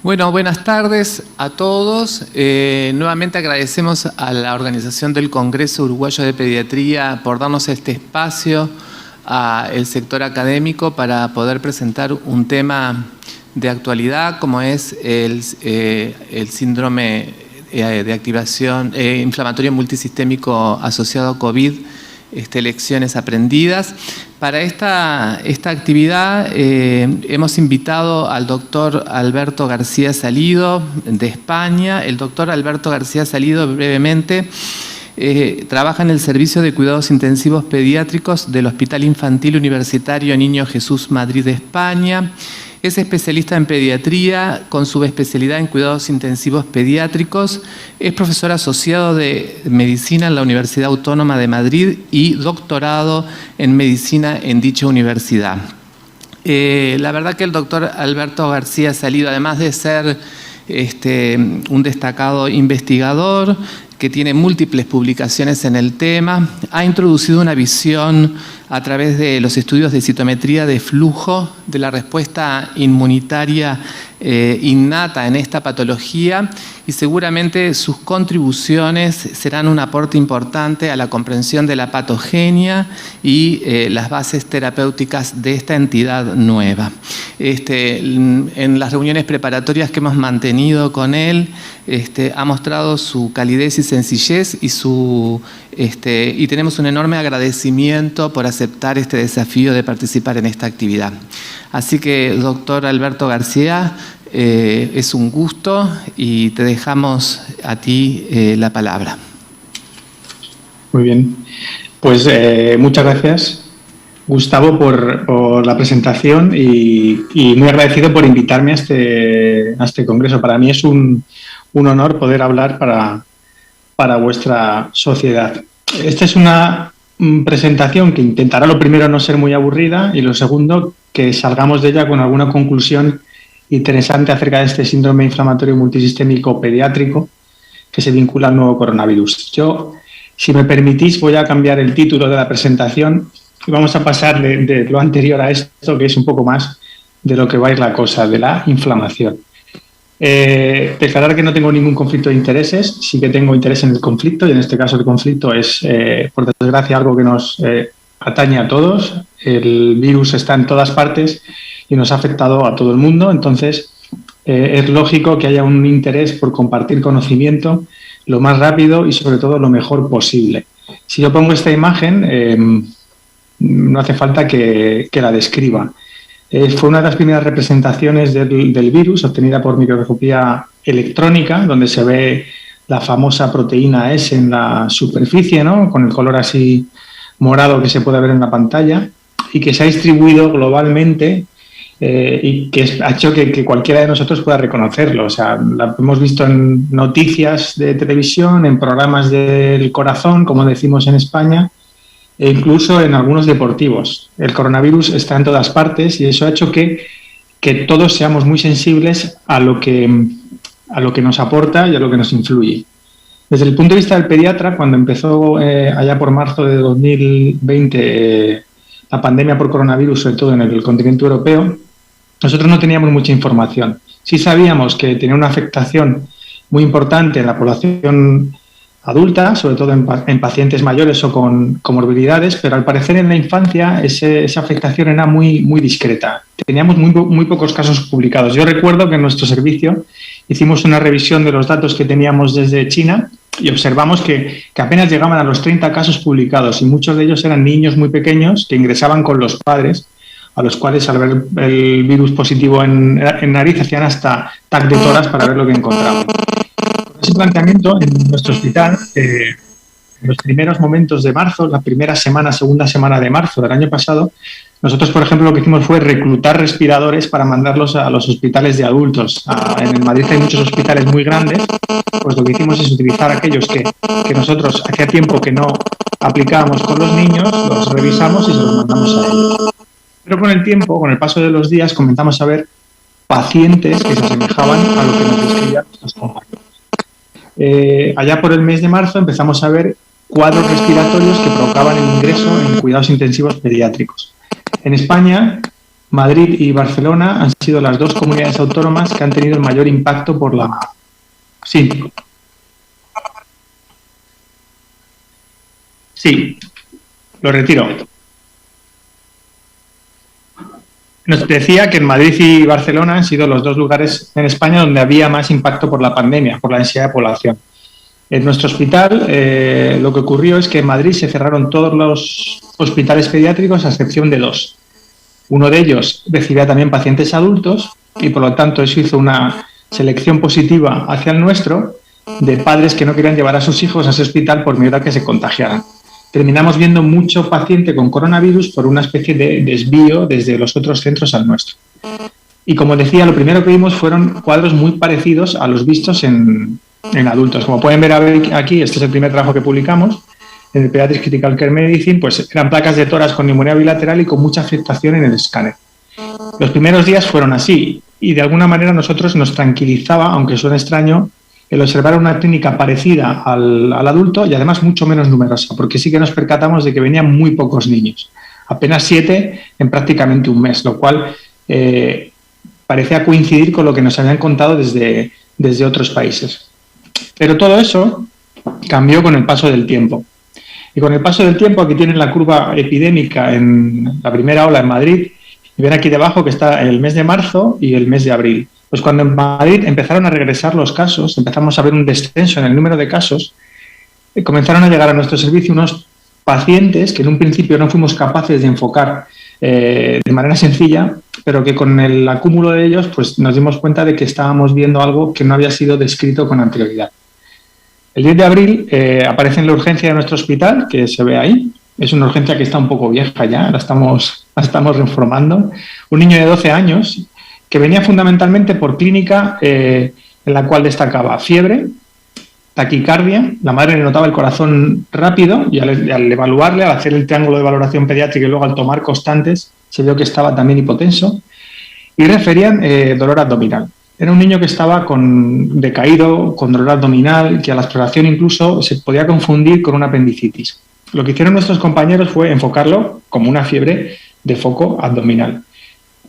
Bueno, buenas tardes a todos. Nuevamente agradecemos a la organización del Congreso Uruguayo de Pediatría por darnos este espacio al sector académico para poder presentar un tema de actualidad como es el síndrome de activación inflamatorio multisistémico asociado a COVID, lecciones aprendidas. Para esta actividad hemos invitado al doctor Alberto García Salido de España. El doctor Alberto García Salido, brevemente, trabaja en el Servicio de Cuidados Intensivos Pediátricos del Hospital Infantil Universitario Niño Jesús Madrid de España. Es especialista en pediatría con subespecialidad en cuidados intensivos pediátricos. Es profesor asociado de medicina en la Universidad Autónoma de Madrid y doctorado en medicina en dicha universidad. La verdad que el doctor Alberto García Salido, además de ser un destacado investigador que tiene múltiples publicaciones en el tema, ha introducido una visión a través de los estudios de citometría de flujo de la respuesta inmunitaria innata en esta patología, y seguramente sus contribuciones serán un aporte importante a la comprensión de la patogenia y las bases terapéuticas de esta entidad nueva. En las reuniones preparatorias que hemos mantenido con él, ha mostrado su calidez y sencillez y tenemos un enorme agradecimiento por aceptar este desafío de participar en esta actividad. Así que, doctor Alberto García, es un gusto y te dejamos a ti la palabra. Muy bien. Pues muchas gracias, Gustavo, por la presentación y muy agradecido por invitarme a este congreso. Para mí es un honor poder hablar para vuestra sociedad. Esta es una presentación que intentará, lo primero, no ser muy aburrida, y lo segundo, que salgamos de ella con alguna conclusión interesante acerca de este síndrome inflamatorio multisistémico pediátrico que se vincula al nuevo coronavirus. Yo, si me permitís, voy a cambiar el título de la presentación y vamos a pasar de lo anterior a esto, que es un poco más de lo que va a ir la cosa, de la inflamación. Declarar que no tengo ningún conflicto de intereses. Sí que tengo interés en el conflicto, y en este caso el conflicto es, por desgracia, algo que nos atañe a todos. El virus está en todas partes y nos ha afectado a todo el mundo. Entonces es lógico que haya un interés por compartir conocimiento lo más rápido y sobre todo lo mejor posible. Si yo pongo esta imagen, no hace falta que la describa. Fue una de las primeras representaciones del virus obtenida por microscopía electrónica, donde se ve la famosa proteína S en la superficie, ¿no?, con el color así morado que se puede ver en la pantalla, y que se ha distribuido globalmente y que ha hecho que cualquiera de nosotros pueda reconocerlo. O sea, la hemos visto en noticias de televisión, en programas del corazón, como decimos en España, e incluso en algunos deportivos. El coronavirus está en todas partes y eso ha hecho que todos seamos muy sensibles a lo que nos aporta y a lo que nos influye. Desde el punto de vista del pediatra, cuando empezó allá por marzo de 2020 la pandemia por coronavirus, sobre todo en el continente europeo, nosotros no teníamos mucha información. Sí sabíamos que tenía una afectación muy importante en la población adulta, sobre todo en pacientes mayores o con comorbilidades, pero al parecer en la infancia esa afectación era muy, muy discreta. Teníamos muy pocos casos publicados. Yo recuerdo que en nuestro servicio hicimos una revisión de los datos que teníamos desde China y observamos que apenas llegaban a los 30 casos publicados, y muchos de ellos eran niños muy pequeños que ingresaban con los padres, a los cuales, al ver el virus positivo en nariz, hacían hasta TAC de toras para ver lo que encontraban. Ese planteamiento en nuestro hospital, en los primeros momentos de marzo, la primera semana, segunda semana de marzo del año pasado, nosotros, por ejemplo, lo que hicimos fue reclutar respiradores para mandarlos a los hospitales de adultos. En Madrid hay muchos hospitales muy grandes, pues lo que hicimos es utilizar aquellos que nosotros hacía tiempo que no aplicábamos con los niños, los revisamos y se los mandamos a ellos. Pero con el tiempo, con el paso de los días, comenzamos a ver pacientes que se asemejaban a lo que nos describían nuestros compañeros. Allá por el mes de marzo empezamos a ver cuadros respiratorios que provocaban el ingreso en cuidados intensivos pediátricos. En España Madrid y Barcelona han sido las dos comunidades autónomas que han tenido el mayor impacto por la... Sí. Sí, lo retiro. Nos decía que en Madrid y Barcelona han sido los dos lugares en España donde había más impacto por la pandemia, por la densidad de población. En nuestro hospital lo que ocurrió es que en Madrid se cerraron todos los hospitales pediátricos a excepción de 2. Uno de ellos recibía también pacientes adultos y por lo tanto eso hizo una selección positiva hacia el nuestro de padres que no querían llevar a sus hijos a ese hospital por miedo a que se contagiaran. Terminamos viendo mucho paciente con coronavirus por una especie de desvío desde los otros centros al nuestro. Y como decía, lo primero que vimos fueron cuadros muy parecidos a los vistos en adultos. Como pueden ver aquí, este es el primer trabajo que publicamos, en el Pediatric Critical Care Medicine, pues eran placas de tórax con neumonía bilateral y con mucha afectación en el escáner. Los primeros días fueron así y de alguna manera a nosotros nos tranquilizaba, aunque suene extraño, el observar una clínica parecida al adulto y además mucho menos numerosa, porque sí que nos percatamos de que venían muy pocos niños, apenas 7 en prácticamente un mes, lo cual parecía coincidir con lo que nos habían contado desde otros países. Pero todo eso cambió con el paso del tiempo. Y con el paso del tiempo, aquí tienen la curva epidémica en la primera ola en Madrid, y ven aquí debajo que está el mes de marzo y el mes de abril. Pues cuando en Madrid empezaron a regresar los casos, empezamos a ver un descenso en el número de casos, comenzaron a llegar a nuestro servicio unos pacientes que en un principio no fuimos capaces de enfocar de manera sencilla, pero que con el acúmulo de ellos pues nos dimos cuenta de que estábamos viendo algo que no había sido descrito con anterioridad. El 10 de abril aparece en la urgencia de nuestro hospital, que se ve ahí. Es una urgencia que está un poco vieja ya, la estamos reformando. Un niño de 12 años que venía fundamentalmente por clínica en la cual destacaba fiebre, taquicardia, la madre le notaba el corazón rápido y al evaluarle, al hacer el triángulo de valoración pediátrica y luego al tomar constantes, se vio que estaba también hipotenso y referían dolor abdominal. Era un niño que estaba decaído, con dolor abdominal, que a la exploración incluso se podía confundir con una apendicitis. Lo que hicieron nuestros compañeros fue enfocarlo como una fiebre de foco abdominal.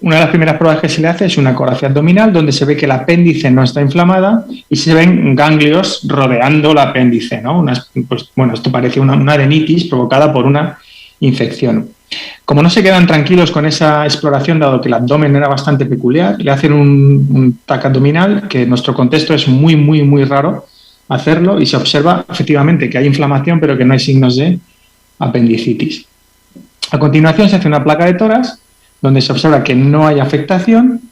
Una de las primeras pruebas que se le hace es una ecografía abdominal donde se ve que el apéndice no está inflamada y se ven ganglios rodeando el apéndice, ¿no? Esto parece una adenitis provocada por una infección. Como no se quedan tranquilos con esa exploración, dado que el abdomen era bastante peculiar, le hacen un TAC abdominal, que en nuestro contexto es muy, muy, muy raro hacerlo, y se observa efectivamente que hay inflamación, pero que no hay signos de apendicitis. A continuación se hace una placa de tórax, donde se observa que no hay afectación,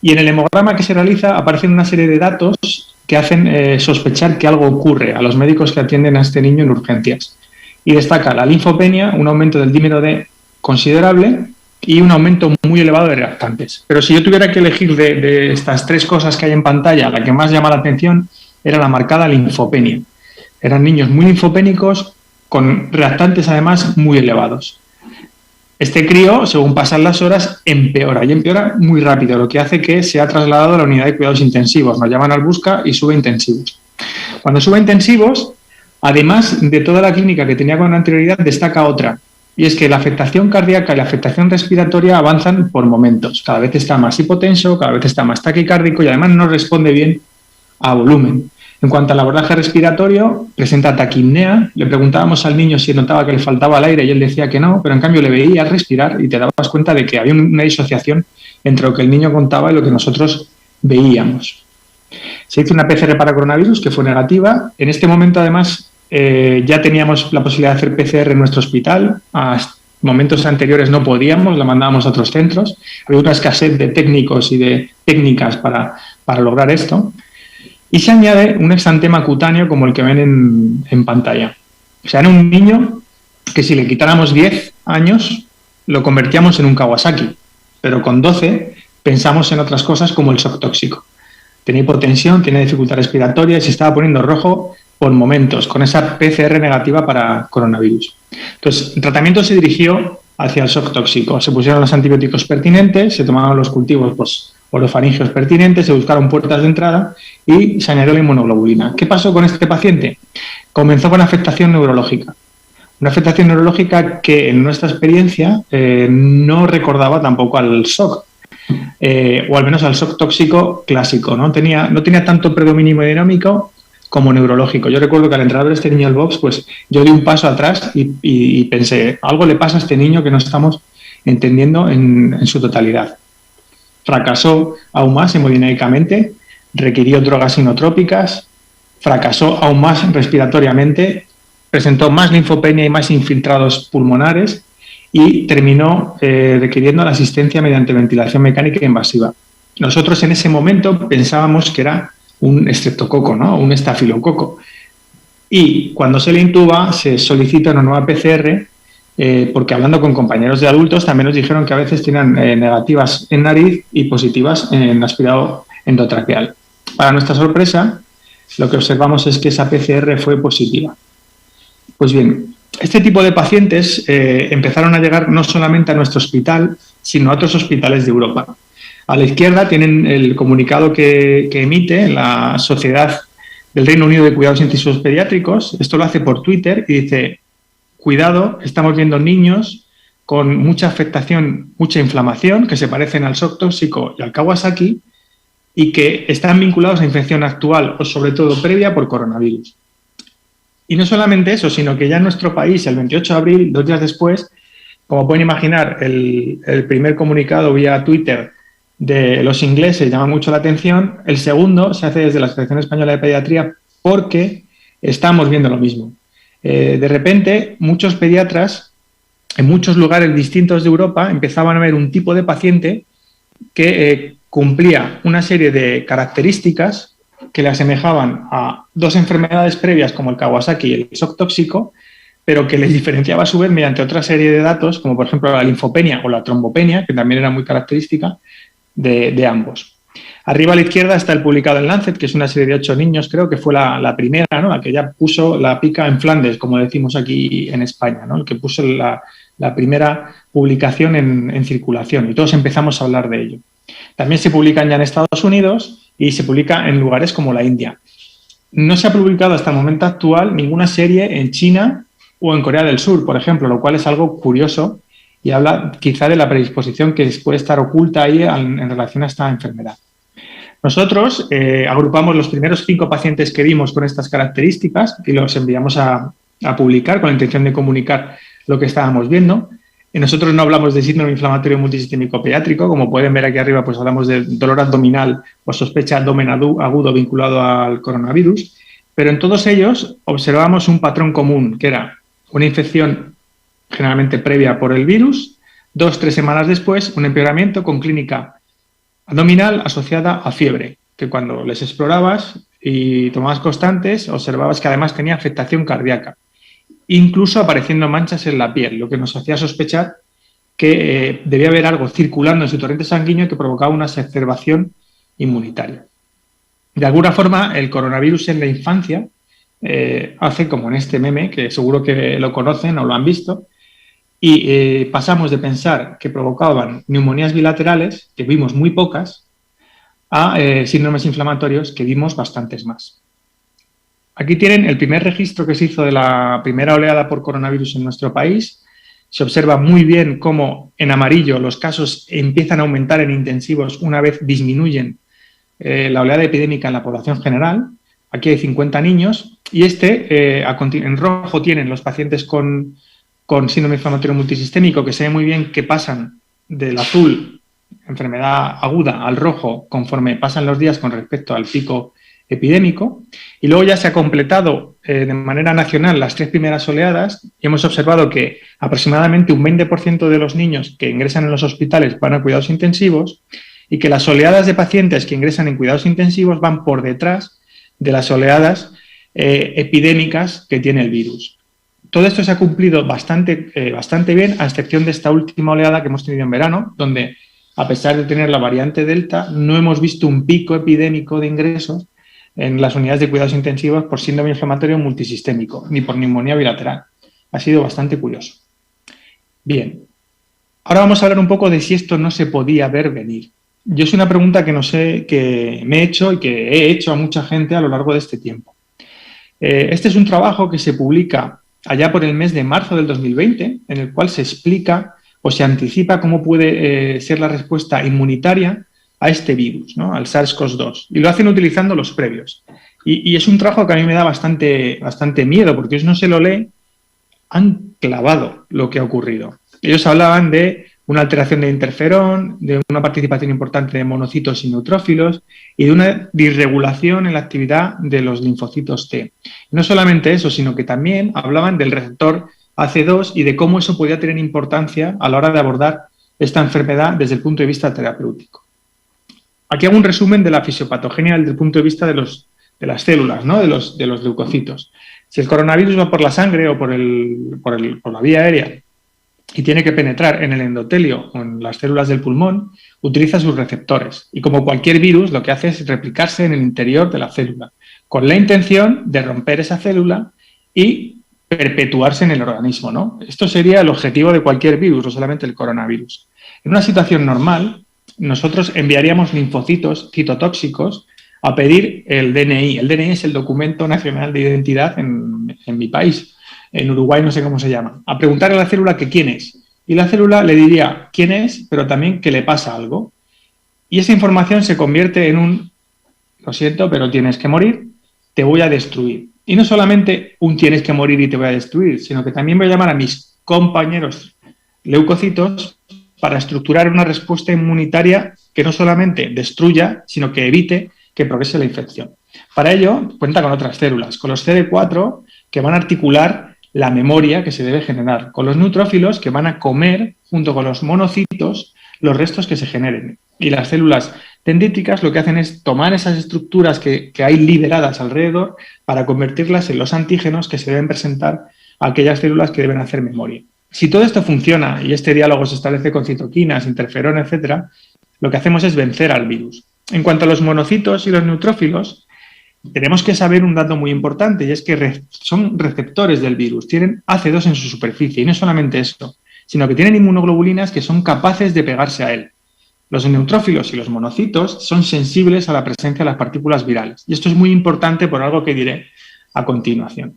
y en el hemograma que se realiza aparecen una serie de datos que hacen sospechar que algo ocurre a los médicos que atienden a este niño en urgencias. Y destaca la linfopenia, un aumento del dímero D considerable y un aumento muy elevado de reactantes. Pero si yo tuviera que elegir de estas 3 cosas que hay en pantalla, la que más llama la atención era la marcada linfopenia. Eran niños muy linfopénicos con reactantes además muy elevados. Este crío, según pasan las horas, empeora y empeora muy rápido, lo que hace que sea trasladado a la unidad de cuidados intensivos. Nos llaman al busca y sube a intensivos. Cuando sube a intensivos, además de toda la clínica que tenía con anterioridad, destaca otra, y es que la afectación cardíaca y la afectación respiratoria avanzan por momentos. Cada vez está más hipotenso, cada vez está más taquicárdico y además no responde bien a volumen. En cuanto al abordaje respiratorio, presenta taquipnea. Le preguntábamos al niño si notaba que le faltaba el aire y él decía que no, pero en cambio le veía respirar y te dabas cuenta de que había una disociación entre lo que el niño contaba y lo que nosotros veíamos. Se hizo una PCR para coronavirus que fue negativa. En este momento, además, ya teníamos la posibilidad de hacer PCR en nuestro hospital. A momentos anteriores no podíamos, la mandábamos a otros centros. Había una escasez de técnicos y de técnicas para lograr esto. Y se añade un exantema cutáneo como el que ven en pantalla. O sea, era un niño que si le quitáramos 10 años, lo convertíamos en un Kawasaki. Pero con 12 pensamos en otras cosas como el shock tóxico. Tenía hipotensión, tenía dificultad respiratoria y se estaba poniendo rojo por momentos, con esa PCR negativa para coronavirus. Entonces, el tratamiento se dirigió hacia el shock tóxico. Se pusieron los antibióticos pertinentes, se tomaban los cultivos orofaringeos pertinentes, se buscaron puertas de entrada y se añadió la inmunoglobulina. ¿Qué pasó con este paciente? Comenzó con afectación neurológica. Una afectación neurológica que en nuestra experiencia no recordaba tampoco al shock, o al menos al shock tóxico clásico. No tenía tanto predominio hemodinámico como neurológico. Yo recuerdo que al entrar a ver este niño al box, pues yo di un paso atrás y pensé, algo le pasa a este niño que no estamos entendiendo en su totalidad. Fracasó aún más hemodinámicamente, requirió drogas inotrópicas, fracasó aún más respiratoriamente, presentó más linfopenia y más infiltrados pulmonares y terminó requiriendo la asistencia mediante ventilación mecánica invasiva. Nosotros en ese momento pensábamos que era un estreptococo, ¿no? Un estafilococo. Y cuando se le intuba, se solicita una nueva PCR, porque hablando con compañeros de adultos también nos dijeron que a veces tenían negativas en nariz y positivas en aspirado endotraqueal. Para nuestra sorpresa, lo que observamos es que esa PCR fue positiva. Pues bien, este tipo de pacientes empezaron a llegar no solamente a nuestro hospital, sino a otros hospitales de Europa. A la izquierda tienen el comunicado que emite la Sociedad del Reino Unido de Cuidados Intensivos Pediátricos. Esto lo hace por Twitter y dice: cuidado, estamos viendo niños con mucha afectación, mucha inflamación, que se parecen al shock tóxico y al Kawasaki, y que están vinculados a infección actual o sobre todo previa por coronavirus. Y no solamente eso, sino que ya en nuestro país, el 28 de abril, 2 días después, como pueden imaginar, el primer comunicado vía Twitter de los ingleses llama mucho la atención. El segundo se hace desde la Asociación Española de Pediatría porque estamos viendo lo mismo. De repente, muchos pediatras en muchos lugares distintos de Europa empezaban a ver un tipo de paciente que cumplía una serie de características que le asemejaban a dos enfermedades previas como el Kawasaki y el shock tóxico, pero que les diferenciaba a su vez mediante otra serie de datos, como por ejemplo la linfopenia o la trombopenia, que también era muy característica de ambos. Arriba a la izquierda está el publicado en Lancet, que es una serie de 8 niños, creo que fue la primera, ¿no? La que ya puso la pica en Flandes, como decimos aquí en España, ¿no? El que puso la primera publicación en circulación, y todos empezamos a hablar de ello. También se publican ya en Estados Unidos y se publica en lugares como la India. No se ha publicado hasta el momento actual ninguna serie en China o en Corea del Sur, por ejemplo, lo cual es algo curioso y habla quizá de la predisposición que puede estar oculta ahí en relación a esta enfermedad. Nosotros agrupamos los primeros 5 pacientes que vimos con estas características y los enviamos a publicar con la intención de comunicar lo que estábamos viendo. Nosotros no hablamos de síndrome inflamatorio multisistémico pediátrico, como pueden ver aquí arriba, pues hablamos de dolor abdominal o sospecha de abdomen agudo vinculado al coronavirus, pero en todos ellos observamos un patrón común, que era una infección generalmente previa por el virus, 2-3 semanas después un empeoramiento con clínica abdominal asociada a fiebre, que cuando les explorabas y tomabas constantes, observabas que además tenía afectación cardíaca, incluso apareciendo manchas en la piel, lo que nos hacía sospechar que debía haber algo circulando en su torrente sanguíneo que provocaba una exacerbación inmunitaria. De alguna forma, el coronavirus en la infancia hace como en este meme, que seguro que lo conocen o lo han visto, y pasamos de pensar que provocaban neumonías bilaterales, que vimos muy pocas, a síndromes inflamatorios, que vimos bastantes más. Aquí tienen el primer registro que se hizo de la primera oleada por coronavirus en nuestro país. Se observa muy bien cómo en amarillo los casos empiezan a aumentar en intensivos una vez disminuyen la oleada epidémica en la población general. Aquí hay 50 niños y en rojo tienen los pacientes con síndrome inflamatorio multisistémico, que se ve muy bien que pasan del azul, enfermedad aguda, al rojo conforme pasan los días con respecto al pico epidémico, y luego ya se ha completado de manera nacional las 3 primeras oleadas y hemos observado que aproximadamente un 20% de los niños que ingresan en los hospitales van a cuidados intensivos y que las oleadas de pacientes que ingresan en cuidados intensivos van por detrás de las oleadas epidémicas que tiene el virus. Todo esto se ha cumplido bastante bien, a excepción de esta última oleada que hemos tenido en verano, donde, a pesar de tener la variante Delta, no hemos visto un pico epidémico de ingresos en las unidades de cuidados intensivos por síndrome inflamatorio multisistémico, ni por neumonía bilateral. Ha sido bastante curioso. Bien, ahora vamos a hablar un poco de si esto no se podía ver venir. Yo es una pregunta que que me he hecho y que he hecho a mucha gente a lo largo de este tiempo. Este es un trabajo que se publica allá por el mes de marzo del 2020, en el cual se explica o se anticipa cómo puede ser la respuesta inmunitaria a este virus, ¿no? Al SARS-CoV-2. Y lo hacen utilizando los previos. Y es un trabajo que a mí me da bastante miedo, porque si uno se lo lee, han clavado lo que ha ocurrido. Ellos hablaban de una alteración de interferón, de una participación importante de monocitos y neutrófilos y de una disregulación en la actividad de los linfocitos T. Y no solamente eso, sino que también hablaban del receptor AC2 y de cómo eso podía tener importancia a la hora de abordar esta enfermedad desde el punto de vista terapéutico. Aquí hago un resumen de la fisiopatogenia desde el punto de vista de las células, ¿no? de los leucocitos. Si el coronavirus va por la sangre o por la vía aérea y tiene que penetrar en el endotelio o en las células del pulmón, utiliza sus receptores. Y como cualquier virus, lo que hace es replicarse en el interior de la célula, con la intención de romper esa célula y perpetuarse en el organismo, ¿no? Esto sería el objetivo de cualquier virus, no solamente el coronavirus. En una situación normal, nosotros enviaríamos linfocitos citotóxicos a pedir el DNI. El DNI es el Documento Nacional de Identidad en mi país. En Uruguay no sé cómo se llama. A preguntar a la célula que quién es. Y la célula le diría quién es, pero también que le pasa algo. Y esa información se convierte en un, lo siento, pero tienes que morir, te voy a destruir. Y no solamente un tienes que morir y te voy a destruir, sino que también voy a llamar a mis compañeros leucocitos para estructurar una respuesta inmunitaria que no solamente destruya, sino que evite que progrese la infección. Para ello, cuenta con otras células, con los CD4 que van a articular la memoria que se debe generar, con los neutrófilos que van a comer, junto con los monocitos, los restos que se generen. Y las células dendríticas lo que hacen es tomar esas estructuras que hay liberadas alrededor para convertirlas en los antígenos que se deben presentar a aquellas células que deben hacer memoria. Si todo esto funciona y este diálogo se establece con citoquinas, interferón, etcétera, lo que hacemos es vencer al virus. En cuanto a los monocitos y los neutrófilos, tenemos que saber un dato muy importante y es que son receptores del virus, tienen AC2 en su superficie y no solamente eso, sino que tienen inmunoglobulinas que son capaces de pegarse a él. Los neutrófilos y los monocitos son sensibles a la presencia de las partículas virales y esto es muy importante por algo que diré a continuación.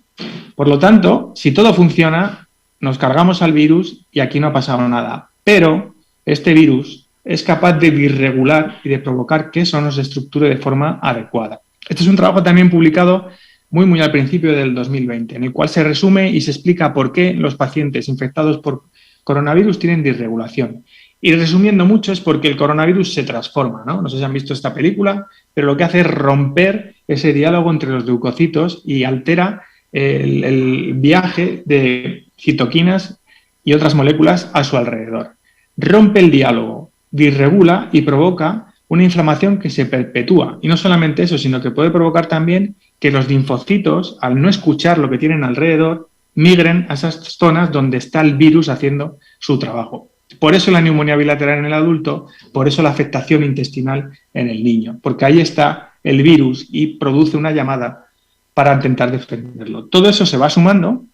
Por lo tanto, si todo funciona, nos cargamos al virus y aquí no ha pasado nada, pero este virus es capaz de disregular y de provocar que eso no se estructure de forma adecuada. Este es un trabajo también publicado muy al principio del 2020, en el cual se resume y se explica por qué los pacientes infectados por coronavirus tienen disregulación. Y resumiendo mucho es porque el coronavirus se transforma, ¿no? No sé si han visto esta película, pero lo que hace es romper ese diálogo entre los leucocitos y altera el viaje de citoquinas y otras moléculas a su alrededor. Rompe el diálogo, disregula y provoca una inflamación que se perpetúa. Y no solamente eso, sino que puede provocar también que los linfocitos, al no escuchar lo que tienen alrededor, migren a esas zonas donde está el virus haciendo su trabajo. Por eso la neumonía bilateral en el adulto, por eso la afectación intestinal en el niño, porque ahí está el virus y produce una llamada para intentar defenderlo. Todo eso se va sumando,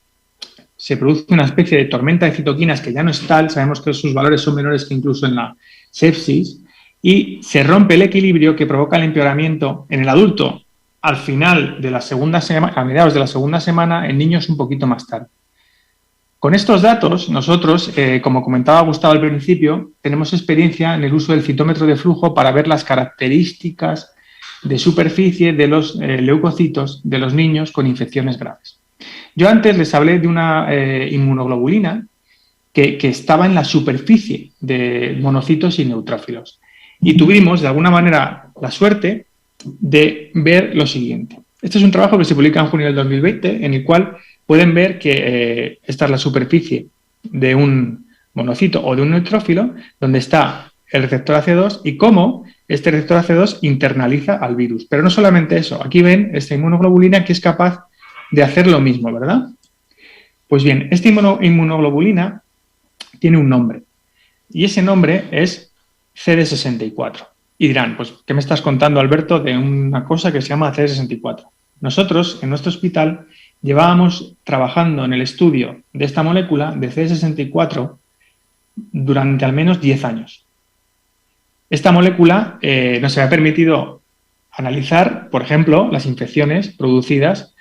se produce una especie de tormenta de citoquinas que ya no es tal, sabemos que sus valores son menores que incluso en la sepsis, y se rompe el equilibrio que provoca el empeoramiento en el adulto al final de la segunda semana, a mediados de la segunda semana, en niños un poquito más tarde. Con estos datos, nosotros, como comentaba Gustavo al principio, tenemos experiencia en el uso del citómetro de flujo para ver las características de superficie de los leucocitos de los niños con infecciones graves. Yo antes les hablé de una inmunoglobulina que estaba en la superficie de monocitos y neutrófilos. Y tuvimos, de alguna manera, la suerte de ver lo siguiente. Este es un trabajo que se publica en junio del 2020, en el cual pueden ver que esta es la superficie de un monocito o de un neutrófilo, donde está el receptor AC2 y cómo este receptor AC2 internaliza al virus. Pero no solamente eso, aquí ven esta inmunoglobulina que es capaz de hacer lo mismo, ¿verdad? Pues bien, esta inmunoglobulina tiene un nombre y ese nombre es CD64. Y dirán, pues, ¿qué me estás contando, Alberto, de una cosa que se llama CD64? Nosotros, en nuestro hospital, llevábamos trabajando en el estudio de esta molécula de CD64 durante al menos 10 años. Esta molécula nos había permitido analizar, por ejemplo, las infecciones producidas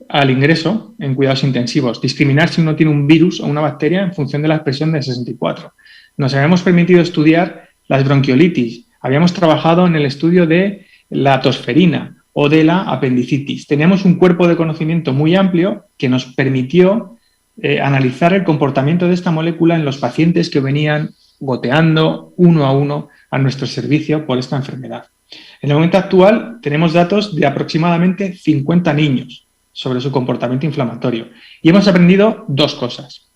al ingreso en cuidados intensivos, discriminar si uno tiene un virus o una bacteria en función de la expresión de 64. Nos habíamos permitido estudiar las bronquiolitis, habíamos trabajado en el estudio de la tosferina o de la apendicitis. Teníamos un cuerpo de conocimiento muy amplio que nos permitió analizar el comportamiento de esta molécula en los pacientes que venían goteando uno a uno a nuestro servicio por esta enfermedad. En el momento actual tenemos datos de aproximadamente 50 niños sobre su comportamiento inflamatorio y hemos aprendido dos cosas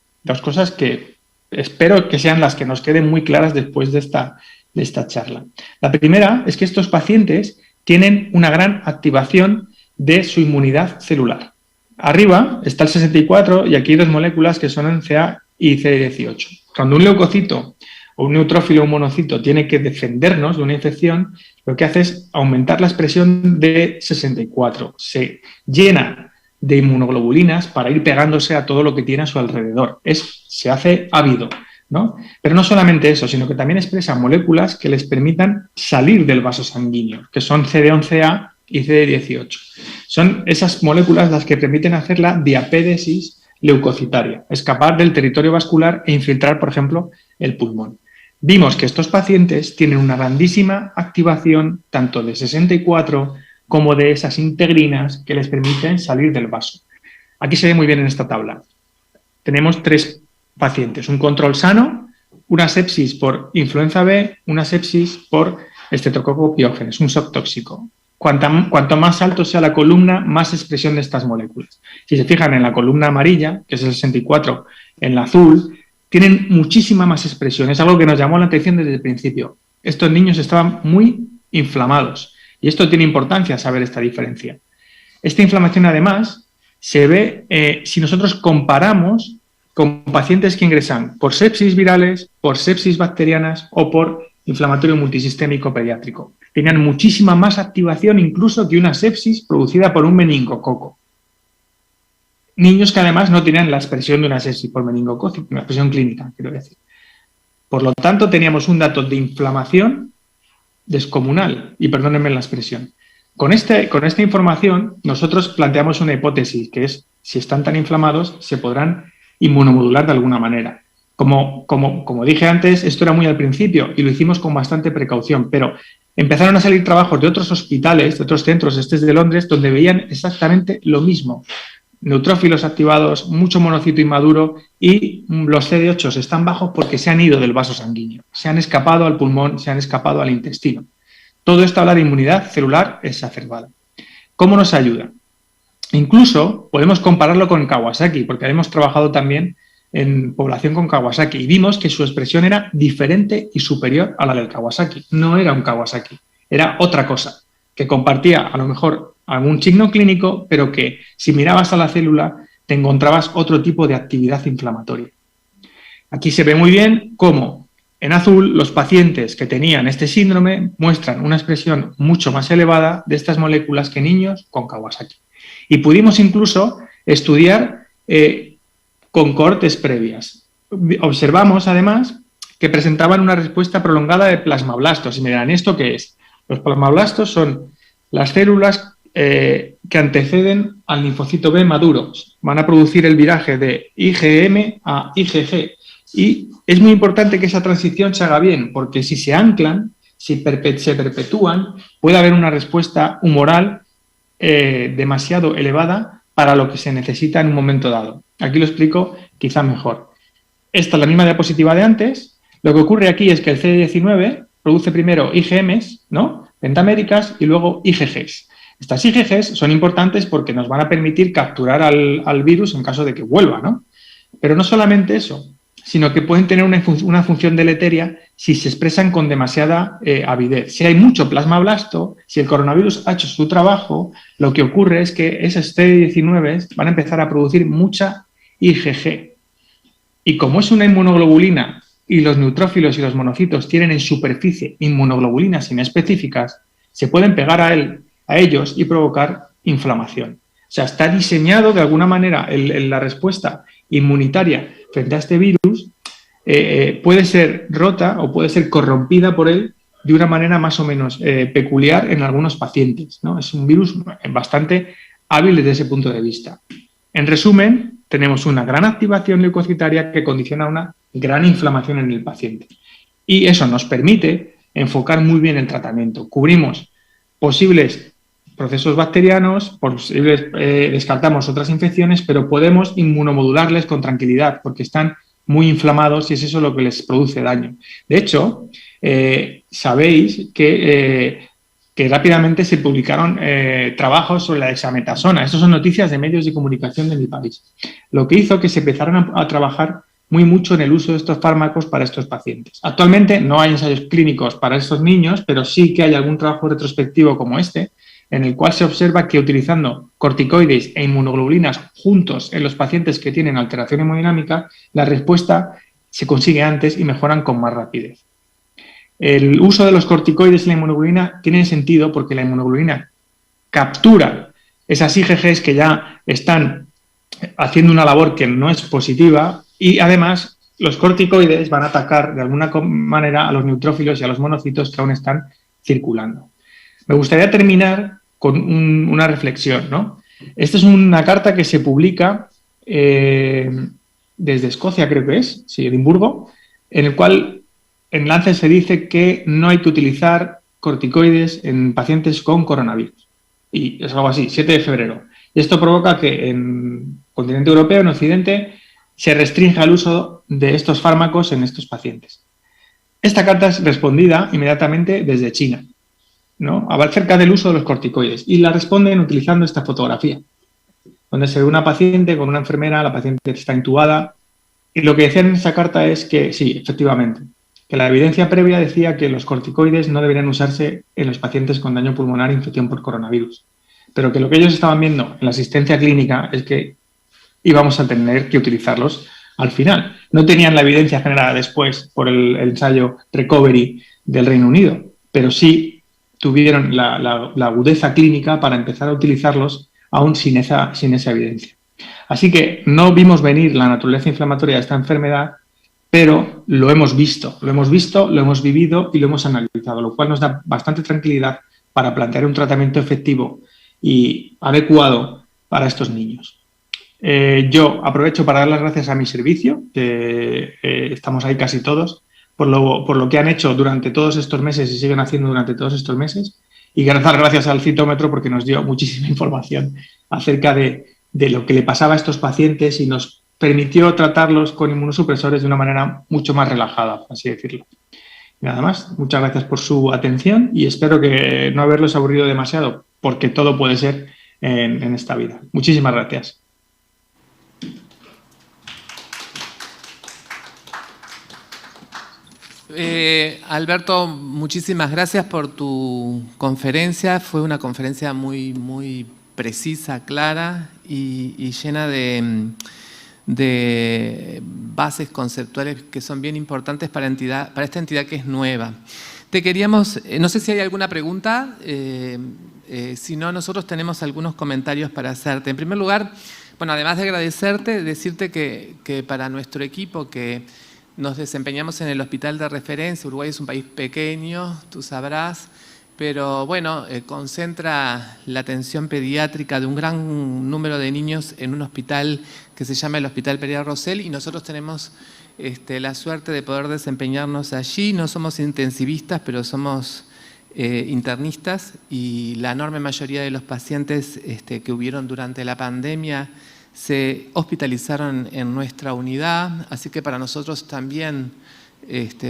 que espero que sean las que nos queden muy claras después de esta charla. La primera es que estos pacientes tienen una gran activación de su inmunidad celular. Arriba está el 64 y aquí hay dos moléculas que son NCA y CD18. Cuando un leucocito o un neutrófilo o un monocito tiene que defendernos de una infección, lo que hace es aumentar la expresión de 64. Se llena de inmunoglobulinas para ir pegándose a todo lo que tiene a su alrededor. Se hace ávido, ¿no? Pero no solamente eso, sino que también expresa moléculas que les permitan salir del vaso sanguíneo, que son CD11A y CD18. Son esas moléculas las que permiten hacer la diapédesis leucocitaria, escapar del territorio vascular e infiltrar, por ejemplo, el pulmón. Vimos que estos pacientes tienen una grandísima activación tanto de 64 como de esas integrinas que les permiten salir del vaso. Aquí se ve muy bien en esta tabla. Tenemos 3 pacientes, un control sano, una sepsis por influenza B, una sepsis por Streptococcus pyogenes, un shock tóxico. Cuanto más alto sea la columna, más expresión de estas moléculas. Si se fijan en la columna amarilla, que es el 64, en la azul, tienen muchísima más expresión. Es algo que nos llamó la atención desde el principio. Estos niños estaban muy inflamados y esto tiene importancia, saber esta diferencia. Esta inflamación, además, se ve si nosotros comparamos con pacientes que ingresan por sepsis virales, por sepsis bacterianas o por inflamatorio multisistémico pediátrico. Tenían muchísima más activación incluso que una sepsis producida por un meningococo. Niños que además no tenían la expresión de una sepsis por meningococo, una expresión clínica, quiero decir. Por lo tanto, teníamos un dato de inflamación descomunal, y perdónenme la expresión. Con esta información, nosotros planteamos una hipótesis, que es, si están tan inflamados, se podrán inmunomodular de alguna manera. Como dije antes, esto era muy al principio y lo hicimos con bastante precaución, pero empezaron a salir trabajos de otros hospitales, de otros centros, este es de Londres, donde veían exactamente lo mismo. Neutrófilos activados, mucho monocito inmaduro y los CD8 están bajos porque se han ido del vaso sanguíneo, se han escapado al pulmón, se han escapado al intestino. Todo esto habla de inmunidad celular exacerbada. ¿Cómo nos ayuda? Incluso podemos compararlo con Kawasaki, porque hemos trabajado también en población con Kawasaki y vimos que su expresión era diferente y superior a la del Kawasaki. No era un Kawasaki, era otra cosa, que compartía a lo mejor algún signo clínico, pero que si mirabas a la célula te encontrabas otro tipo de actividad inflamatoria. Aquí se ve muy bien cómo en azul los pacientes que tenían este síndrome muestran una expresión mucho más elevada de estas moléculas que niños con Kawasaki. Y pudimos incluso estudiar con cohortes previas. Observamos además que presentaban una respuesta prolongada de plasmablastos. Y me dirán, ¿esto qué es? Los plasmablastos son las células que anteceden al linfocito B maduro. Van a producir el viraje de IgM a IgG. Y es muy importante que esa transición se haga bien, porque si se anclan, si se perpetúan, puede haber una respuesta humoral demasiado elevada para lo que se necesita en un momento dado. Aquí lo explico quizá mejor. Esta es la misma diapositiva de antes. Lo que ocurre aquí es que el CD19 produce primero IgMs, ¿no?, pentaméricas, y luego IgGs. Estas IgGs son importantes porque nos van a permitir capturar al virus en caso de que vuelva, ¿no? Pero no solamente eso, sino que pueden tener una función deleteria si se expresan con demasiada avidez. Si hay mucho plasmablasto, si el coronavirus ha hecho su trabajo, lo que ocurre es que esos CD19 van a empezar a producir mucha IgG. Y como es una inmunoglobulina y los neutrófilos y los monocitos tienen en superficie inmunoglobulinas inespecíficas, se pueden pegar a ellos y provocar inflamación. O sea, está diseñado de alguna manera la respuesta inmunitaria frente a este virus, puede ser rota o puede ser corrompida por él de una manera más o menos peculiar en algunos pacientes, ¿no? Es un virus bastante hábil desde ese punto de vista. En resumen, tenemos una gran activación leucocitaria que condiciona una gran inflamación en el paciente. Y eso nos permite enfocar muy bien el tratamiento. Cubrimos posibles procesos bacterianos, descartamos otras infecciones, pero podemos inmunomodularles con tranquilidad porque están muy inflamados y es eso lo que les produce daño. De hecho, sabéis que rápidamente se publicaron trabajos sobre la dexametasona. Estas son noticias de medios de comunicación de mi país. Lo que hizo que se empezaran a trabajar muy mucho en el uso de estos fármacos para estos pacientes. Actualmente no hay ensayos clínicos para estos niños, pero sí que hay algún trabajo retrospectivo como este, en el cual se observa que utilizando corticoides e inmunoglobulinas juntos en los pacientes que tienen alteración hemodinámica, la respuesta se consigue antes y mejoran con más rapidez. El uso de los corticoides y la inmunoglobulina tiene sentido porque la inmunoglobulina captura esas IgGs que ya están haciendo una labor que no es positiva y además los corticoides van a atacar de alguna manera a los neutrófilos y a los monocitos que aún están circulando. Me gustaría terminar con una reflexión, ¿no? Esta es una carta que se publica desde Escocia, creo que es, sí, Edimburgo, en el cual en Lancet se dice que no hay que utilizar corticoides en pacientes con coronavirus. Y es algo así, 7 de febrero. Y esto provoca que en el continente europeo, en Occidente, se restrinja el uso de estos fármacos en estos pacientes. Esta carta es respondida inmediatamente desde China, ¿no? Acerca del uso de los corticoides. Y la responden utilizando esta fotografía, donde se ve una paciente con una enfermera, la paciente está intubada. Y lo que decían en esa carta es que sí, efectivamente, que la evidencia previa decía que los corticoides no deberían usarse en los pacientes con daño pulmonar e infección por coronavirus. Pero que lo que ellos estaban viendo en la asistencia clínica es que íbamos a tener que utilizarlos al final. No tenían la evidencia generada después por el ensayo Recovery del Reino Unido, pero sí tuvieron la agudeza clínica para empezar a utilizarlos aún sin esa evidencia. Así que no vimos venir la naturaleza inflamatoria de esta enfermedad, pero lo hemos visto, lo hemos vivido y lo hemos analizado, lo cual nos da bastante tranquilidad para plantear un tratamiento efectivo y adecuado para estos niños. Yo aprovecho para dar las gracias a mi servicio, que estamos ahí casi todos, por lo que han hecho durante todos estos meses y siguen haciendo durante todos estos meses, y gracias al citómetro porque nos dio muchísima información acerca de lo que le pasaba a estos pacientes y nos permitió tratarlos con inmunosupresores de una manera mucho más relajada, por así decirlo. Y nada más, muchas gracias por su atención y espero que no haberlos aburrido demasiado, porque todo puede ser en esta vida. Muchísimas gracias. Alberto, muchísimas gracias por tu conferencia. Fue una conferencia muy, muy precisa, clara y llena de bases conceptuales que son bien importantes para esta entidad que es nueva. Te queríamos, no sé si hay alguna pregunta, si no, nosotros tenemos algunos comentarios para hacerte. En primer lugar, bueno, además de agradecerte, decirte que para nuestro equipo que nos desempeñamos en el hospital de referencia, Uruguay es un país pequeño, tú sabrás, pero bueno, concentra la atención pediátrica de un gran número de niños en un hospital que se llama el Hospital Pereira Rosell y nosotros tenemos la suerte de poder desempeñarnos allí. No somos intensivistas, pero somos internistas y la enorme mayoría de los pacientes que hubieron durante la pandemia se hospitalizaron en nuestra unidad, así que para nosotros también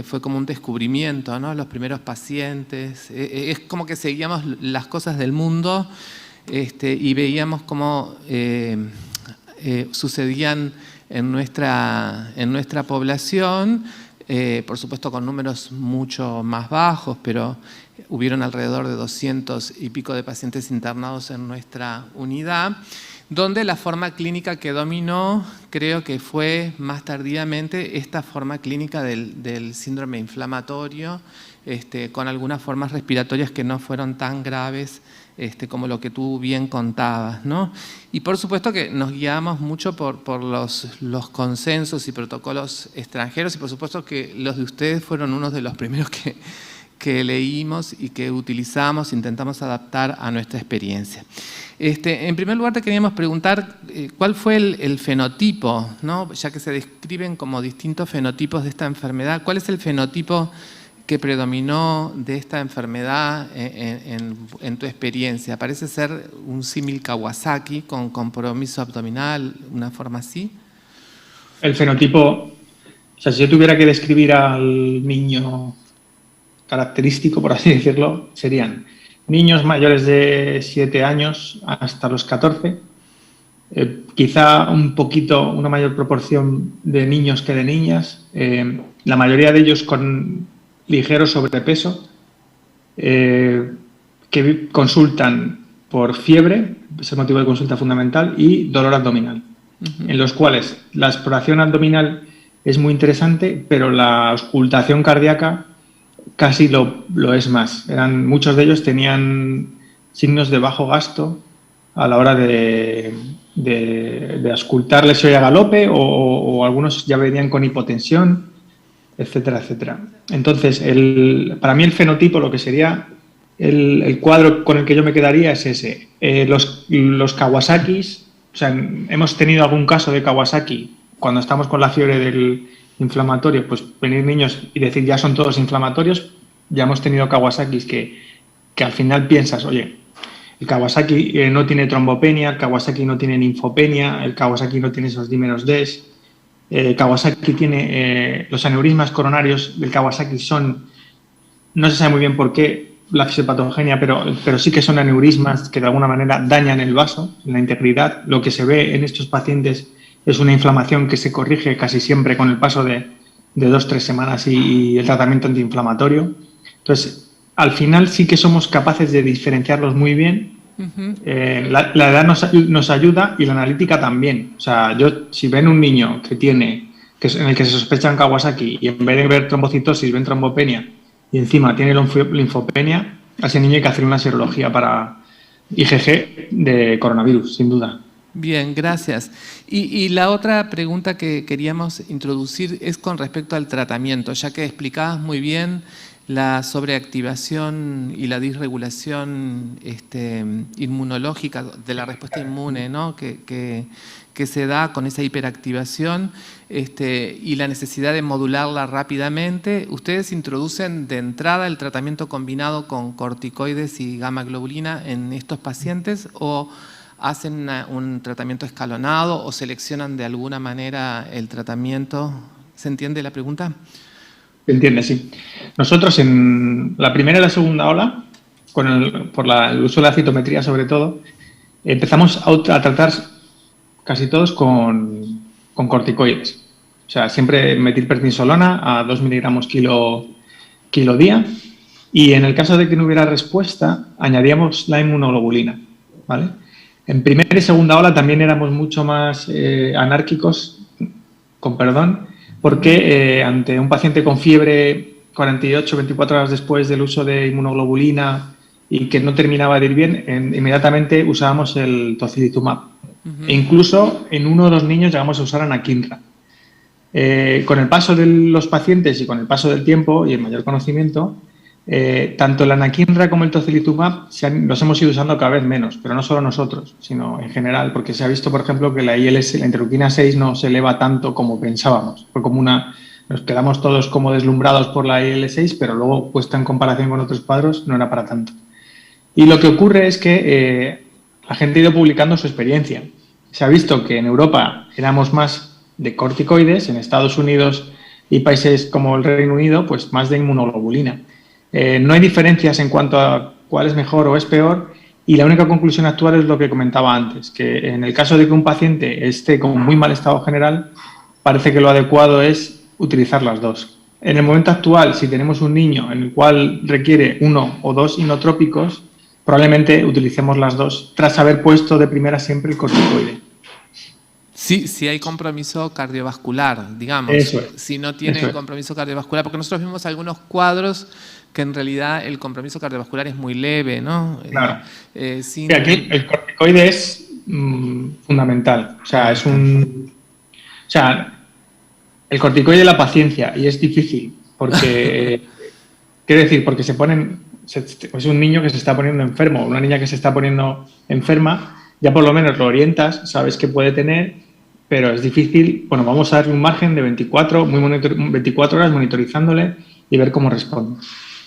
fue como un descubrimiento, ¿no? Los primeros pacientes, es como que seguíamos las cosas del mundo y veíamos cómo sucedían en nuestra población, por supuesto con números mucho más bajos, pero hubieron alrededor de 200 y pico de pacientes internados en nuestra unidad, donde la forma clínica que dominó creo que fue más tardíamente esta forma clínica del síndrome inflamatorio, con algunas formas respiratorias que no fueron tan graves como lo que tú bien contabas, ¿no? Y por supuesto que nos guiamos mucho por los consensos y protocolos extranjeros y por supuesto que los de ustedes fueron unos de los primeros que leímos y que utilizamos, intentamos adaptar a nuestra experiencia. En primer lugar, te queríamos preguntar cuál fue el fenotipo, ¿no? Ya que se describen como distintos fenotipos de esta enfermedad. ¿Cuál es el fenotipo que predominó de esta enfermedad en tu experiencia? ¿Parece ser un símil Kawasaki con compromiso abdominal, una forma así? El fenotipo, o sea, si yo tuviera que describir al niño característico, por así decirlo, serían niños mayores de 7 años hasta los 14, quizá una mayor proporción de niños que de niñas, la mayoría de ellos con ligero sobrepeso, que consultan por fiebre, es el motivo de consulta fundamental, y dolor abdominal, en los cuales la exploración abdominal es muy interesante, pero la auscultación cardíaca casi lo es más. Muchos de ellos tenían signos de bajo gasto a la hora de auscultarles si oía galope, o algunos ya venían con hipotensión, etcétera, etcétera. Entonces, para mí el fenotipo, lo que sería el cuadro con el que yo me quedaría es ese. Los Kawasakis, o sea, hemos tenido algún caso de Kawasaki cuando estamos con la fiebre del inflamatorio, pues venir niños y decir ya son todos inflamatorios. Ya hemos tenido Kawasakis que al final piensas, oye, el Kawasaki no tiene trombopenia, el Kawasaki no tiene linfopenia, el Kawasaki no tiene esos dímeros DES. Kawasaki tiene los aneurismas coronarios del Kawasaki no se sabe muy bien por qué la fisiopatogenia, pero sí que son aneurismas que de alguna manera dañan el vaso, la integridad. Lo que se ve en estos pacientes es una inflamación que se corrige casi siempre con el paso de 2-3 semanas y el tratamiento antiinflamatorio. Entonces, al final sí que somos capaces de diferenciarlos muy bien. La edad nos ayuda y la analítica también. O sea, si ven un niño en el que se sospecha en Kawasaki y en vez de ver trombocitosis ven trombopenia y encima tiene linfopenia, a ese niño hay que hacer una serología para IgG de coronavirus, sin duda. Bien, gracias. Y la otra pregunta que queríamos introducir es con respecto al tratamiento, ya que explicabas muy bien la sobreactivación y la disregulación inmunológica de la respuesta inmune, ¿no? que se da con esa hiperactivación y la necesidad de modularla rápidamente. ¿Ustedes introducen de entrada el tratamiento combinado con corticoides y gamma globulina en estos pacientes o hacen un tratamiento escalonado o seleccionan de alguna manera el tratamiento? ¿Se entiende la pregunta? Se entiende, sí. Nosotros en la primera y la segunda ola, por el uso de la citometría sobre todo, empezamos a tratar casi todos con corticoides. O sea, siempre metilprednisolona a 2 miligramos kilo día, y en el caso de que no hubiera respuesta, añadíamos la inmunoglobulina, ¿vale? En primera y segunda ola también éramos mucho más anárquicos, con perdón, porque ante un paciente con fiebre 48-24 horas después del uso de inmunoglobulina y que no terminaba de ir bien, inmediatamente usábamos el tocilizumab. E incluso en uno o dos niños llegamos a usar anakinra. Con el paso de los pacientes y con el paso del tiempo y el mayor conocimiento, tanto la anakinra como el tocilizumab los hemos ido usando cada vez menos, pero no solo nosotros, sino en general, porque se ha visto, por ejemplo, que la IL, la interleuquina 6, no se eleva tanto como pensábamos. Fue como nos quedamos todos como deslumbrados por la IL-6, pero luego, puesta en comparación con otros cuadros, no era para tanto. Y lo que ocurre es que la gente ha ido publicando su experiencia. Se ha visto que en Europa éramos más de corticoides, en Estados Unidos y países como el Reino Unido, pues más de inmunoglobulina. No hay diferencias en cuanto a cuál es mejor o es peor, y la única conclusión actual es lo que comentaba antes, que en el caso de que un paciente esté con muy mal estado general, parece que lo adecuado es utilizar las dos. En el momento actual, si tenemos un niño en el cual requiere 1 o 2 inotrópicos, probablemente utilicemos las dos, tras haber puesto de primera siempre el corticoide. Sí, si hay compromiso cardiovascular, digamos. Eso es. Si no tiene compromiso cardiovascular, porque nosotros vimos algunos cuadros que en realidad el compromiso cardiovascular es muy leve, ¿no? Claro. Aquí el corticoide es fundamental. O sea, el corticoide es la paciencia, y es difícil, porque Quiero decir, porque es un niño que se está poniendo enfermo, una niña que se está poniendo enferma, ya por lo menos lo orientas, sabes que puede tener, pero es difícil. Bueno, vamos a darle un margen de 24 horas monitorizándole y ver cómo responde.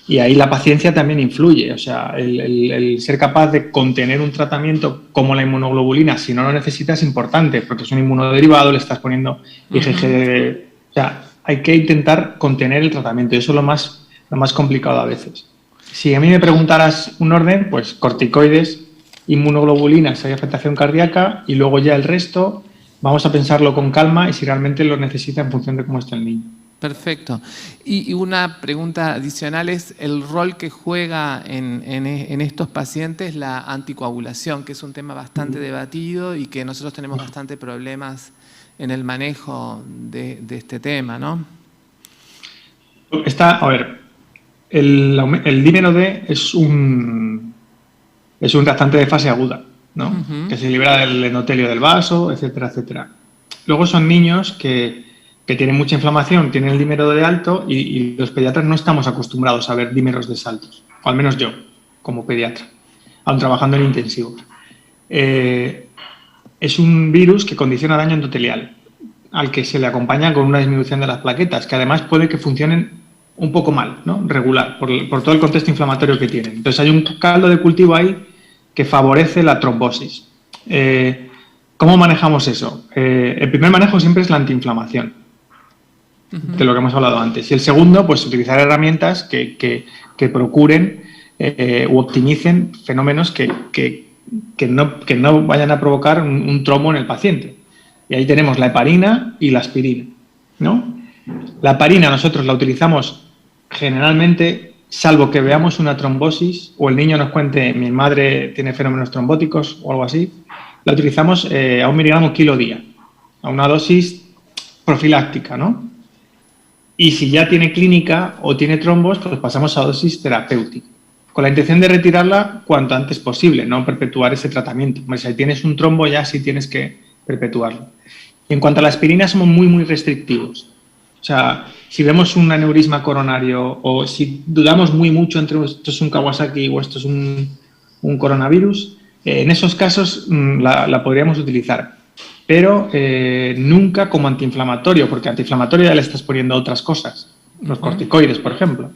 Y ahí la paciencia también influye, o sea, el ser capaz de contener un tratamiento como la inmunoglobulina, si no lo necesitas, es importante, porque es un inmunoderivado, le estás poniendo IgG, o sea, hay que intentar contener el tratamiento, y eso es lo más complicado a veces. Si a mí me preguntaras un orden, pues corticoides, inmunoglobulinas, si hay afectación cardíaca, y luego ya el resto, vamos a pensarlo con calma y si realmente lo necesita en función de cómo está el niño. Perfecto. Y una pregunta adicional es el rol que juega en estos pacientes la anticoagulación, que es un tema bastante debatido y que nosotros tenemos bastante problemas en el manejo de este tema, ¿no? A ver, el dímero D es un reactante de fase aguda, ¿no? Que se libera del endotelio del vaso, etcétera, etcétera. Luego son niños que tienen mucha inflamación, tienen el dímero D alto y los pediatras no estamos acostumbrados a ver dímeros D altos, o al menos yo, como pediatra, aun trabajando en intensivo. Es un virus que condiciona daño endotelial, al que se le acompaña con una disminución de las plaquetas, que además puede que funcionen un poco mal, ¿no? Regular, por todo el contexto inflamatorio que tienen. Entonces hay un caldo de cultivo ahí que favorece la trombosis. ¿Cómo manejamos eso? El primer manejo siempre es la antiinflamación, de lo que hemos hablado antes. Y el segundo, pues utilizar herramientas que procuren u optimicen fenómenos que no vayan a provocar un trombo en el paciente. Y ahí tenemos la heparina y la aspirina, ¿no? La heparina nosotros la utilizamos generalmente, salvo que veamos una trombosis o el niño nos cuente mi madre tiene fenómenos trombóticos o algo así, la utilizamos a 1 miligramo kilo día, a una dosis profiláctica, ¿no? Y si ya tiene clínica o tiene trombos, pues pasamos a dosis terapéutica, con la intención de retirarla cuanto antes posible, no perpetuar ese tratamiento. Hombre, si tienes un trombo ya sí tienes que perpetuarlo. Y en cuanto a la aspirina, somos muy, muy restrictivos. O sea, si vemos un aneurisma coronario o si dudamos muy mucho entre esto es un Kawasaki o esto es un coronavirus, en esos casos la podríamos utilizar. Pero nunca como antiinflamatorio, porque antiinflamatorio ya le estás poniendo otras cosas, los corticoides, por ejemplo.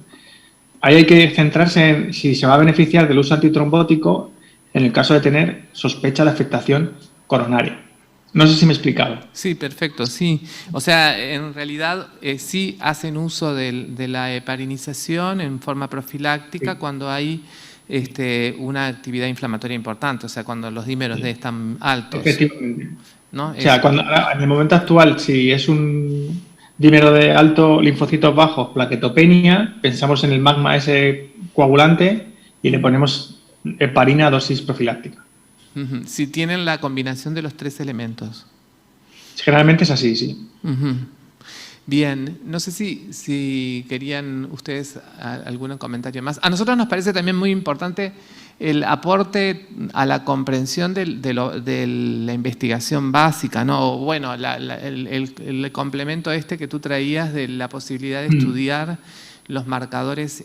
Ahí hay que centrarse en si se va a beneficiar del uso antitrombótico en el caso de tener sospecha de afectación coronaria. No sé si me he explicado. Sí, perfecto, sí. O sea, en realidad sí hacen uso de la heparinización en forma profiláctica cuando hay una actividad inflamatoria importante, o sea, cuando los dímeros D están altos. Efectivamente. ¿No? O sea, en el momento actual, si es un dímero de alto, linfocitos bajos, plaquetopenia, pensamos en el magma ese coagulante y le ponemos heparina a dosis profiláctica. Si tienen la combinación de los 3 elementos. Generalmente es así, sí. Bien, no sé si querían ustedes algún comentario más. A nosotros nos parece también muy importante el aporte a la comprensión de la investigación básica, ¿no? Bueno, el complemento que tú traías de la posibilidad de estudiar los marcadores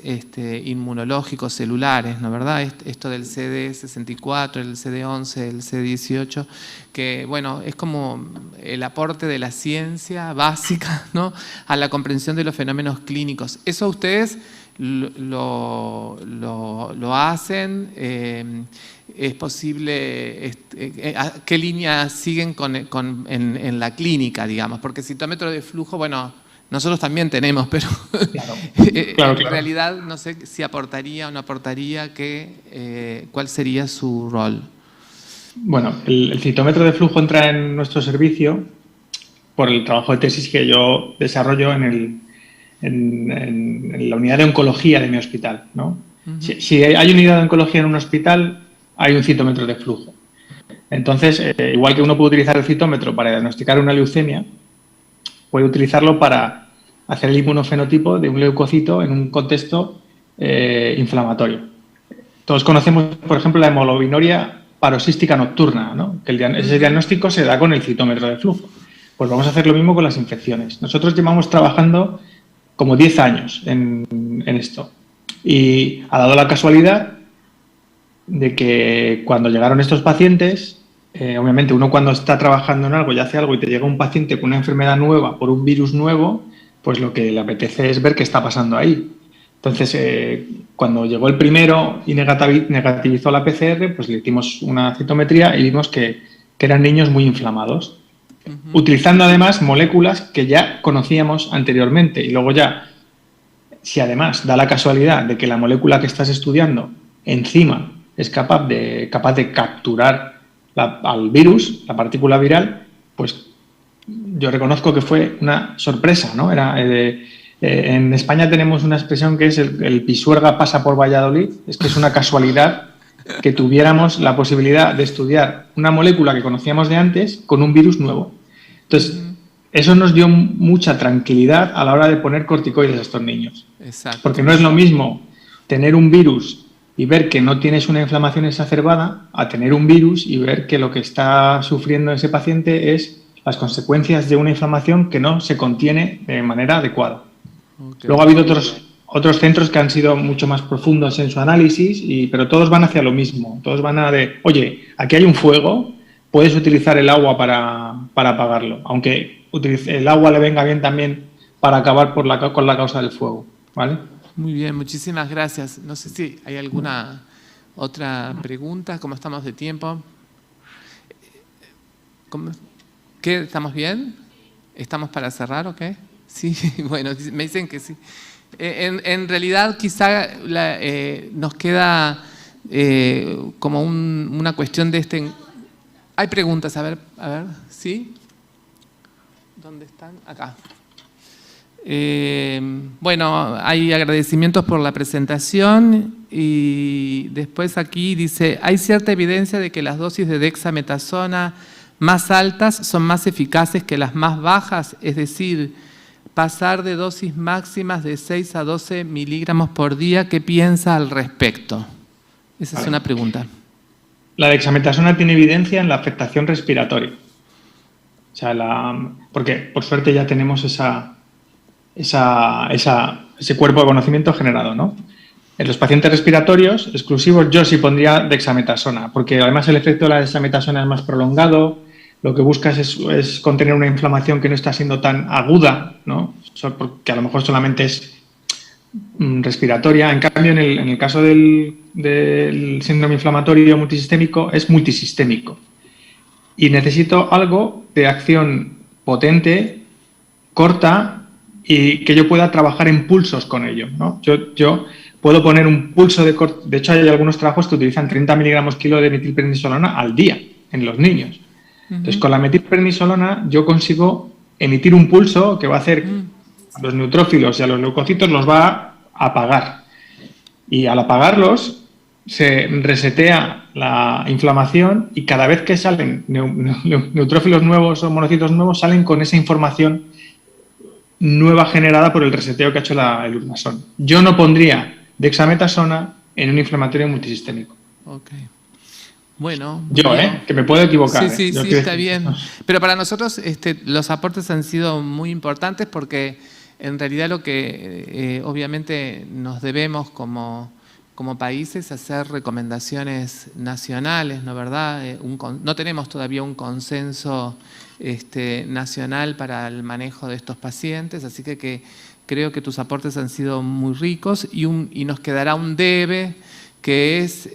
inmunológicos celulares, ¿no? ¿Verdad? Esto del CD64, el CD11, el CD18, que bueno, es como el aporte de la ciencia básica, ¿no?, a la comprensión de los fenómenos clínicos. ¿Eso ustedes lo hacen? ¿Es posible? ¿Qué línea siguen en la clínica, digamos? Porque citómetro de flujo, bueno, nosotros también tenemos, pero claro. En realidad no sé si aportaría o no aportaría, ¿cuál sería su rol? Bueno, el citómetro de flujo entra en nuestro servicio por el trabajo de tesis que yo desarrollo en la unidad de oncología de mi hospital, ¿no? Si hay unidad de oncología en un hospital, hay un citómetro de flujo. Entonces, igual que uno puede utilizar el citómetro para diagnosticar una leucemia, puede utilizarlo para hacer el inmunofenotipo de un leucocito en un contexto inflamatorio. Todos conocemos, por ejemplo, la hemoglobinuria paroxística nocturna, ¿no? Que ese diagnóstico se da con el citómetro de flujo. Pues vamos a hacer lo mismo con las infecciones. Nosotros llevamos trabajando como 10 años en esto. Y ha dado la casualidad de que cuando llegaron estos pacientes, obviamente uno cuando está trabajando en algo y hace algo y te llega un paciente con una enfermedad nueva por un virus nuevo, pues lo que le apetece es ver qué está pasando ahí. Entonces, cuando llegó el primero y negativizó la PCR, pues le hicimos una citometría y vimos que eran niños muy inflamados, utilizando además moléculas que ya conocíamos anteriormente. Y luego ya, si además da la casualidad de que la molécula que estás estudiando encima es capaz de capturar al virus, la partícula viral, pues yo reconozco que fue una sorpresa, ¿no? En España tenemos una expresión que es el Pisuerga pasa por Valladolid, es que es una casualidad que tuviéramos la posibilidad de estudiar una molécula que conocíamos de antes con un virus nuevo. Entonces, eso nos dio mucha tranquilidad a la hora de poner corticoides a estos niños. Exacto. Porque no es lo mismo tener un virus y ver que no tienes una inflamación exacerbada a tener un virus y ver que lo que está sufriendo ese paciente es las consecuencias de una inflamación que no se contiene de manera adecuada. Okay. Luego ha habido otros centros que han sido mucho más profundos en su análisis, pero todos van hacia lo mismo. Todos van a de, oye, aquí hay un fuego, puedes utilizar el agua para apagarlo, aunque el agua le venga bien también para acabar con la causa del fuego, ¿vale? Muy bien, muchísimas gracias. No sé si hay alguna otra pregunta, ¿cómo estamos de tiempo? ¿Qué? ¿Estamos bien? ¿Estamos para cerrar o qué? Sí, bueno, me dicen que sí. En realidad quizá nos queda como una cuestión de Hay preguntas, a ver, ¿sí? ¿Dónde están? Acá. Bueno, hay agradecimientos por la presentación y después aquí dice, hay cierta evidencia de que las dosis de dexametasona más altas son más eficaces que las más bajas, es decir, pasar de dosis máximas de 6 a 12 miligramos por día. ¿Qué piensa al respecto? Esa es una pregunta. La dexametasona tiene evidencia en la afectación respiratoria. O sea, porque por suerte ya tenemos ese cuerpo de conocimiento generado, ¿no? En los pacientes respiratorios exclusivos yo sí pondría dexametasona, porque además el efecto de la dexametasona es más prolongado, lo que buscas es contener una inflamación que no está siendo tan aguda, ¿no? Porque a lo mejor solamente es respiratoria. En cambio, en el caso del síndrome inflamatorio multisistémico, es multisistémico. Y necesito algo de acción potente, corta, y que yo pueda trabajar en pulsos con ello, ¿no? Yo puedo poner un pulso de corte. De hecho, hay algunos trabajos que utilizan 30 miligramos kilo de metilprednisolona al día en los niños. Entonces, con la metilprednisolona yo consigo emitir un pulso que va a hacer a los neutrófilos y a los leucocitos los va a apagar. Y al apagarlos, se resetea la inflamación y cada vez que salen neutrófilos nuevos o monocitos nuevos, salen con esa información nueva generada por el reseteo que ha hecho el urnasón. Yo no pondría dexametasona en un inflamatorio multisistémico. Ok. Bueno. Que me puedo equivocar. Sí, está bien. Pero para nosotros los aportes han sido muy importantes porque en realidad lo que obviamente nos debemos como países hacer recomendaciones nacionales, ¿no verdad? No tenemos todavía un consenso nacional para el manejo de estos pacientes, así que creo que tus aportes han sido muy ricos y nos quedará un debe que es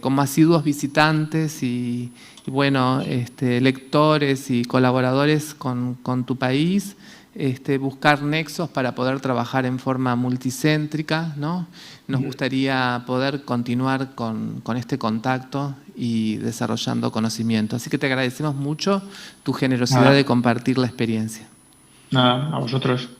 como asiduos visitantes y bueno, lectores y colaboradores con tu país, buscar nexos para poder trabajar en forma multicéntrica, ¿no? Nos gustaría poder continuar con este contacto y desarrollando conocimiento. Así que te agradecemos mucho tu generosidad de compartir la experiencia. Nada, a vosotros.